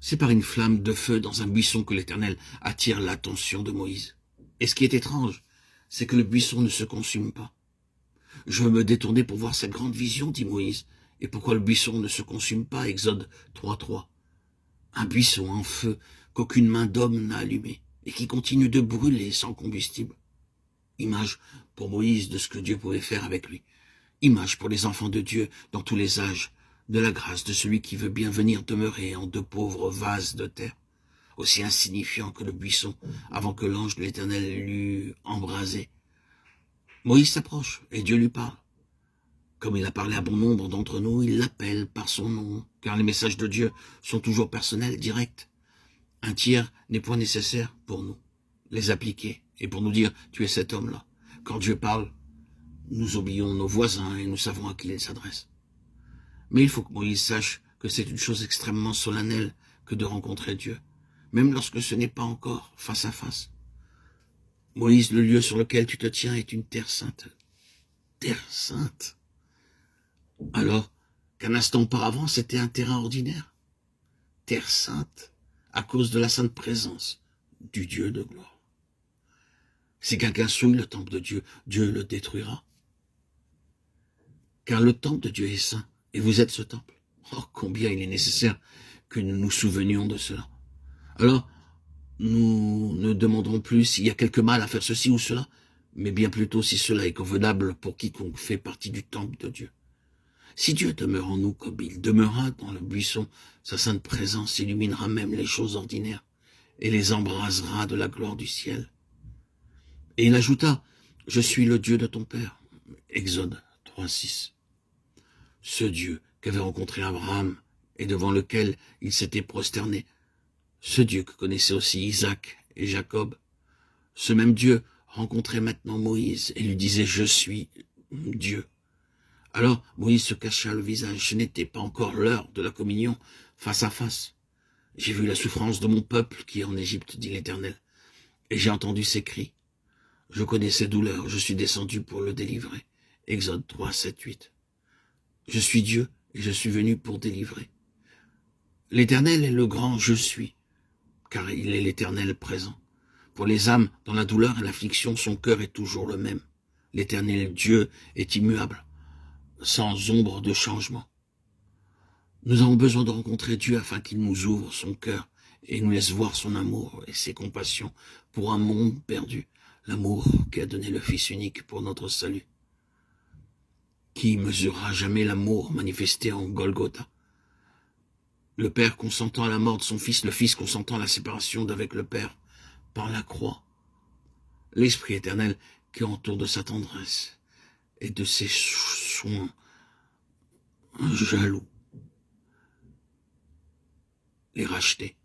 C'est par une flamme de feu dans un buisson que l'Éternel attire l'attention de Moïse. Et ce qui est étrange, c'est que le buisson ne se consume pas. Je veux me détourner pour voir cette grande vision, dit Moïse. Et pourquoi le buisson ne se consume pas? Exode 3.3. Un buisson en feu qu'aucune main d'homme n'a allumé et qui continue de brûler sans combustible. Image pour Moïse de ce que Dieu pouvait faire avec lui. Image pour les enfants de Dieu dans tous les âges, de la grâce de celui qui veut bien venir demeurer en de pauvres vases de terre, aussi insignifiants que le buisson avant que l'ange de l'Éternel l'eût embrasé. Moïse s'approche et Dieu lui parle. Comme il a parlé à bon nombre d'entre nous, il l'appelle par son nom, car les messages de Dieu sont toujours personnels, directs. Un tiers n'est point nécessaire pour nous les appliquer et pour nous dire « tu es cet homme-là ». Quand Dieu parle, nous oublions nos voisins et nous savons à qui il s'adresse. Mais il faut que Moïse sache que c'est une chose extrêmement solennelle que de rencontrer Dieu, même lorsque ce n'est pas encore face à face. Moïse, le lieu sur lequel tu te tiens est une terre sainte. Terre sainte. Alors qu'un instant auparavant, c'était un terrain ordinaire. Terre sainte, à cause de la sainte présence du Dieu de gloire. Si quelqu'un souille le temple de Dieu, Dieu le détruira. Car le temple de Dieu est saint, et vous êtes ce temple. Oh, combien il est nécessaire que nous nous souvenions de cela. Alors, nous ne demanderons plus s'il y a quelque mal à faire ceci ou cela, mais bien plutôt si cela est convenable pour quiconque fait partie du temple de Dieu. Si Dieu demeure en nous comme il demeura dans le buisson, sa sainte présence illuminera même les choses ordinaires et les embrasera de la gloire du ciel. Et il ajouta, « Je suis le Dieu de ton père » Exode 3.6. Ce Dieu qu'avait rencontré Abraham et devant lequel il s'était prosterné, ce Dieu que connaissaient aussi Isaac et Jacob, ce même Dieu rencontrait maintenant Moïse et lui disait « Je suis Dieu ». Alors Moïse se cacha le visage, ce n'était pas encore l'heure de la communion face à face. « J'ai vu la souffrance de mon peuple qui est en Égypte, dit l'Éternel, et j'ai entendu ses cris. Je connais ses douleurs, je suis descendu pour le délivrer. » Exode 3, 7, 8. Je suis Dieu et je suis venu pour délivrer. L'Éternel est le grand « Je suis », car il est l'Éternel présent. Pour les âmes dans la douleur et l'affliction, son cœur est toujours le même. L'Éternel Dieu est immuable, sans ombre de changement. Nous avons besoin de rencontrer Dieu afin qu'il nous ouvre son cœur et nous laisse voir son amour et ses compassions pour un monde perdu. L'amour qui a donné le Fils unique pour notre salut. Qui mesurera jamais l'amour manifesté en Golgotha? Le Père consentant à la mort de son Fils, le Fils consentant à la séparation d'avec le Père par la croix. L'Esprit éternel qui entoure de sa tendresse et de ses soins jaloux les racheter.